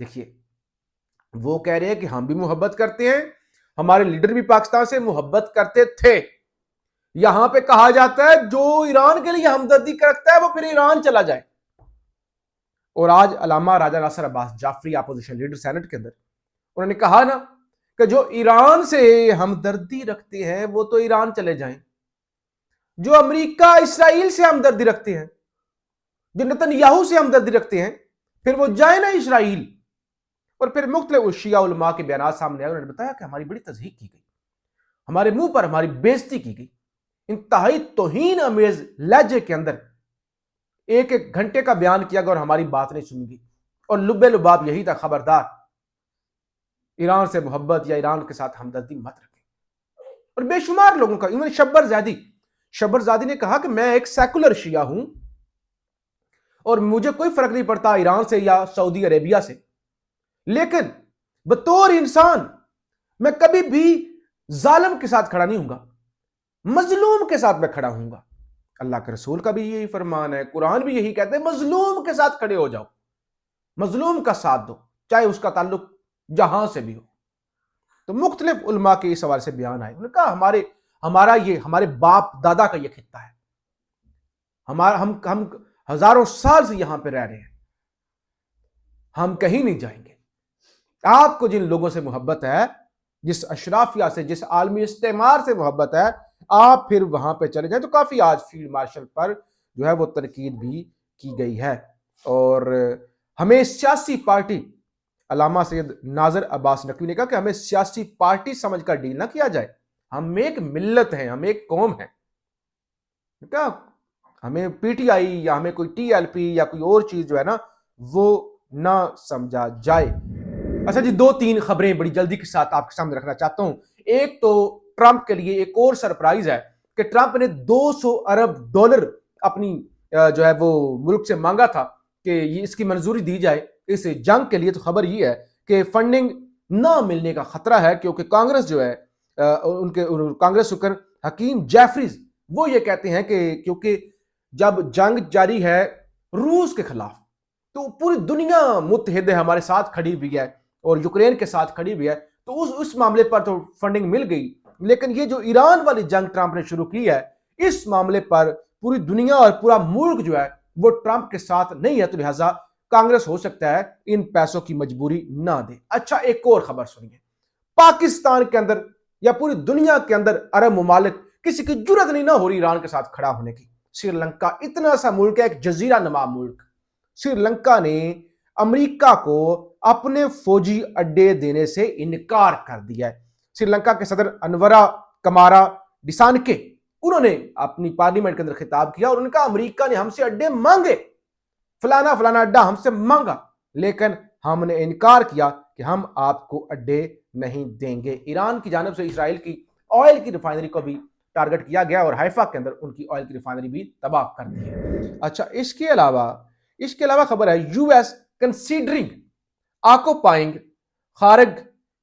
دیکھیے وہ کہہ رہے ہیں کہ ہم بھی محبت کرتے ہیں, ہمارے لیڈر بھی پاکستان سے محبت کرتے تھے. یہاں پہ کہا جاتا ہے جو ایران کے لیے ہمدردی کرتا ہے وہ پھر ایران چلا جائے. اور آج علامہ راجہ ناصر عباس جعفری اپوزیشن لیڈر سینٹ کے اندر انہوں نے کہا نا کہ جو ایران سے ہمدردی رکھتے ہیں وہ تو ایران چلے جائیں, جو امریکہ اسرائیل سے ہمدردی رکھتے ہیں, جو نتن یاہو سے ہمدردی رکھتے ہیں, پھر وہ جائیں نا اسرائیل. اور پھر مختلف شیعہ علماء کے بیانات سامنے آئے, انہوں نے بتایا کہ ہماری بڑی تضحیق کی گئی, ہمارے منہ پر ہماری بےزتی کی گئی, انتہائی توہین امیز لہجے کے اندر ایک ایک گھنٹے کا بیان کیا گیا اور ہماری بات نہیں سنی گئی. اور لبے لباب یہی تھا, خبردار ایران سے محبت یا ایران کے ساتھ ہمدردی مت رکھیں. اور بے شمار لوگوں کا, ایون شبر زادی نے کہا کہ میں ایک سیکولر شیعہ ہوں اور مجھے کوئی فرق نہیں پڑتا ایران سے یا سعودی عربیہ سے, لیکن بطور انسان میں کبھی بھی ظالم کے ساتھ کھڑا نہیں ہوں گا, مظلوم کے ساتھ میں کھڑا ہوں گا. اللہ کے رسول کا بھی یہی فرمان ہے, قرآن بھی یہی کہتے ہیں مظلوم کے ساتھ کھڑے ہو جاؤ, مظلوم کا ساتھ دو, چاہے اس کا تعلق جہاں سے بھی ہو. تو مختلف علماء کے اس حوالے سے بیان آئے, انہوں نے کہا ہمارے باپ دادا کا یہ خطہ ہے, ہم ہزاروں سال سے یہاں پہ رہ رہے ہیں, ہم کہیں نہیں جائیں گے. آپ کو جن لوگوں سے محبت ہے, جس اشرافیہ سے, جس عالمی استعمار سے محبت ہے, آپ پھر وہاں پہ چلے جائیں. تو کافی آج فیلڈ مارشل پر جو ہے وہ تنقید بھی کی گئی ہے. اور ہمیں سیاسی پارٹی, علامہ سید ناظر عباس نقوی نے کہا کہ ہمیں سیاسی پارٹی سمجھ کر ڈیل نہ کیا جائے, ہم ایک ملت ہیں, ہم ایک قوم ہیں. کیا ہمیں پی ٹی آئی یا ہمیں کوئی ٹی ایل پی یا کوئی اور چیز جو ہے نا وہ نہ سمجھا جائے. اچھا جی, 2-3 خبریں بڑی جلدی کے ساتھ آپ کے سامنے رکھنا چاہتا ہوں. ایک تو ٹرمپ کے لیے ایک اور سرپرائز ہے کہ ٹرمپ نے $200 ارب اپنی جو ہے وہ ملک سے مانگا تھا کہ یہ اس کی منظوری دی جائے اس جنگ کے لیے. تو خبر یہ ہے کہ فنڈنگ نہ ملنے کا خطرہ ہے, کیونکہ کانگریس جو ہے ان کے کانگریس رکن حکیم جیفریز وہ یہ کہتے ہیں کہ کیونکہ جب جنگ جاری ہے روس کے خلاف تو پوری دنیا متحد ہے, ہمارے ساتھ کھڑی ہوئی ہے اور یوکرین کے ساتھ کھڑی ہوئی ہے, تو اس معاملے پر تو فنڈنگ مل گئی. لیکن یہ جو ایران والی جنگ ٹرمپ نے شروع کی ہے, اس معاملے پر پوری دنیا اور پورا ملک جو ہے وہ ٹرمپ کے ساتھ نہیں ہے, تو لہٰذا کانگریس ہو سکتا ہے ان پیسوں کی مجبوری نہ دے. اچھا ایک اور خبر سنیے, پاکستان کے اندر یا پوری دنیا کے اندر عرب ممالک کسی کی جرت نہیں نہ ہو رہی ایران کے ساتھ کھڑا ہونے کی. سری لنکا اتنا سا ملک ہے, ایک جزیرہ نما ملک, سری لنکا نے امریکہ کو اپنے فوجی اڈے دینے سے انکار کر دیا ہے. سری لنکا کے صدر انورا کمارا ڈسانکے انہوں نے اپنی پارلیمنٹ کے اندر خطاب کیا اور انہوں نے کہا امریکہ نے ہم سے اڈے مانگے, فلانا اڈا ہم سے مانگا, لیکن ہم نے انکار کیا کہ ہم آپ کو اڈے نہیں دیں گے. ایران کی جانب سے اسرائیل کی آئل کی ریفائنری کو بھی ٹارگٹ کیا گیا اور حیفا کے اندر ان کی آئل کی ریفائنری بھی تباہ کر دی ہے. اچھا اس کے علاوہ خبر ہے U S considering occupying Kharg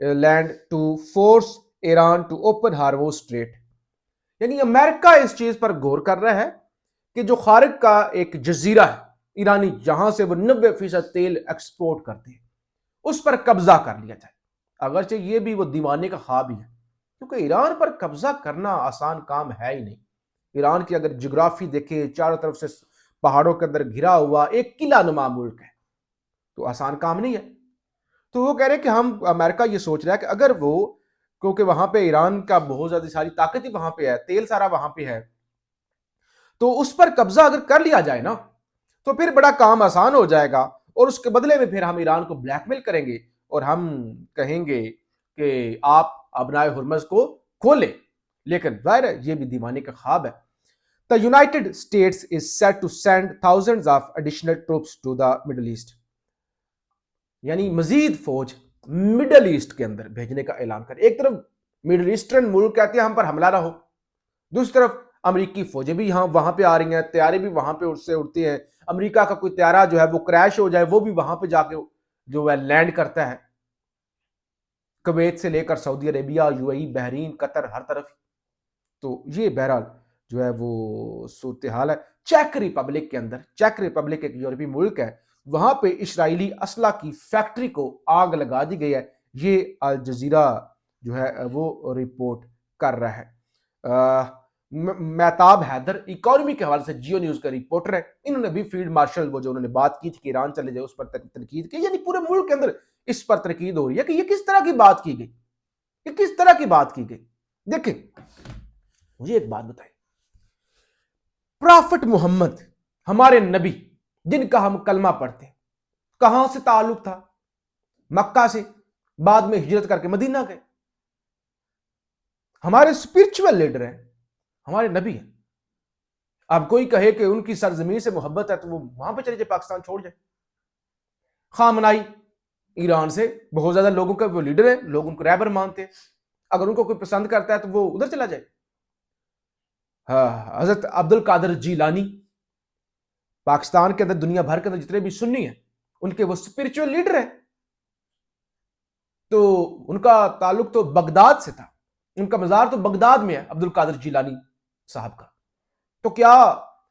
island to force Iran to open Hormuz strait. یعنی امریکہ اس چیز پر غور کر رہا ہے کہ جو خارگ کا ایک جزیرہ ہے ایرانی, جہاں سے وہ 90% تیل ایکسپورٹ کرتے ہیں, اس پر قبضہ کر لیا جائے. اگرچہ یہ بھی وہ دیوانے کا خواب ہی ہے, کیونکہ ایران پر قبضہ کرنا آسان کام ہے ہی نہیں. ایران کی اگر جغرافی دیکھیں, چاروں طرف سے پہاڑوں کے اندر گھرا ہوا ایک قلعہ نما ملک ہے, تو آسان کام نہیں ہے. تو وہ کہہ رہے کہ امریکہ یہ سوچ رہا ہے کہ اگر وہ, کیونکہ وہاں پہ ایران کا بہت زیادہ ساری طاقت ہی وہاں پہ ہے, تیل سارا وہاں پہ ہے, تو اس پر قبضہ اگر کر لیا جائے نا تو پھر بڑا کام آسان ہو جائے گا, اور اس کے بدلے میں پھر ہم ایران کو بلیک میل کریں گے اور ہم کہیں گے کہ آپ ابنائے ہرمز کو کھولیں. لیکن ظاہر ہے یہ بھی دیوانے کا خواب ہے. The United States is set to send thousands of additional troops to the Middle East. یعنی مزید فوج مڈل ایسٹ کے اندر بھیجنے کا اعلان کرے. ایک طرف مڈل ایسٹرن ملک کہتے ہیں ہم پر حملہ نہ ہو, دوسری طرف امریکی فوجیں بھی وہاں پہ آ رہی ہیں, طیارے بھی وہاں پہ اڑتے ہیں. امریکہ کا کوئی طیارہ جو ہے وہ کریش ہو جائے وہ بھی وہاں پہ جا کے جو ہے لینڈ کرتا ہے, کویت سے لے کر سعودی عربیہ, یو اے ای, بحرین, قطر, ہر طرف. تو یہ بہرحال جو ہے وہ صورتحال ہے. چیک ریپبلک کے اندر, چیک ریپبلک ایک یورپی ملک ہے, وہاں پہ اسرائیلی اسلحہ کی فیکٹری کو آگ لگا دی گئی ہے. یہ الجزیرہ جو ہے وہ رپورٹ کر رہا ہے. مہتاب حیدر اکانومی کے حوالے سے جیو نیوز کا رپورٹر ہے. انہوں نے بھی فیلڈ مارشل وہ جو انہوں نے بات کی تھی کہ ایران چلے جائے اس پر تنقید کی. یعنی پورے ملک کے اندر اس پر تنقید ہو رہی ہے کہ یہ کس طرح کی بات کی گئی, یہ کس طرح کی بات کی گئی. دیکھیں مجھے ایک بات بتائیں, پرافٹ محمد ہمارے نبی جن کا ہم کلمہ پڑھتے ہیں, کہاں سے تعلق تھا؟ مکہ سے. بعد میں ہجرت کر کے مدینہ گئے. ہمارے اسپرچول لیڈر ہیں, ہمارے نبی ہیں. اب کوئی کہے کہ ان کی سرزمین سے محبت ہے تو وہ وہاں پہ چلے جائے, پاکستان چھوڑ جائے. خامنائی ایران سے بہت زیادہ لوگوں کا وہ لیڈر ہے, لوگ ان کو رہبر مانتے ہیں. اگر ان کو کوئی پسند کرتا ہے تو وہ ادھر چلا جائے. حضرت عبد القادر جیلانی پاکستان کے اندر, دنیا بھر کے اندر جتنے بھی سنی ہیں ان کے وہ اسپرچول لیڈر ہیں. تو ان کا تعلق تو بغداد سے تھا, ان کا مزار تو بغداد میں ہے عبد القادر جیلانی صاحب کا. تو کیا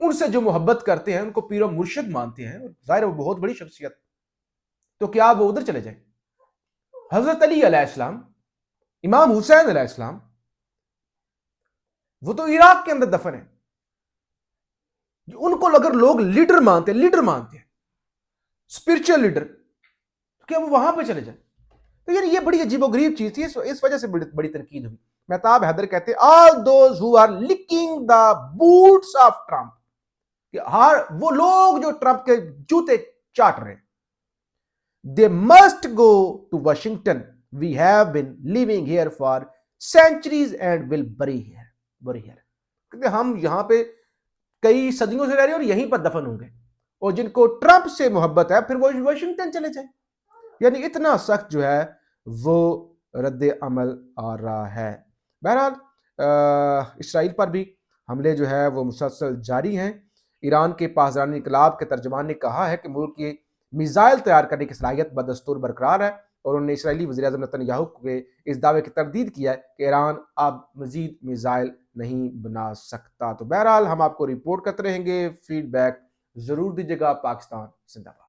ان سے جو محبت کرتے ہیں, ان کو پیر و مرشد مانتے ہیں, ظاہر وہ بہت بڑی شخصیت, تو کیا وہ ادھر چلے جائیں؟ حضرت علی علیہ السلام, امام حسین علیہ السلام, وہ تو عراق کے اندر دفن ہے. ان کو اگر لوگ لیڈر مانتے ہیں اسپرچل لیڈر, تو کیا وہ وہاں پہ چلے جائیں؟ تو یعنی یہ بڑی عجیب و غریب چیز تھی, اس وجہ سے بڑی تنقید ہوئی. مہتاب حیدر کہتے ہیں all those who are licking the boots of Trump, کہ وہ لوگ جو ٹرمپ کے جوتے چاٹ رہے ہیں, they must go to Washington, we have been living here for centuries and will bury here. کہتے ہم یہاں پہ کئی صدیوں سے رہ رہے ہیں اور یہیں پر دفن ہوں گے, اور جن کو ٹرمپ سے محبت ہے پھر وہ واشنگٹن چلے جائیں. یعنی اتنا سخت جو ہے وہ رد عمل آ رہا ہے. بہرحال اسرائیل پر بھی حملے جو ہے وہ مسلسل جاری ہیں. ایران کے پاسداران انقلاب کے ترجمان نے کہا ہے کہ ملک کی میزائل تیار کرنے کی صلاحیت بدستور برقرار ہے, اور انہوں نے اسرائیلی وزیر اعظم نتن یاہو کے اس دعوے کی تردید کیا ہے کہ ایران اب مزید میزائل نہیں بنا سکتا. تو بہرحال ہم آپ کو رپورٹ کرتے رہیں گے, فیڈ بیک ضرور دیجیے گا. پاکستان زندہ باد.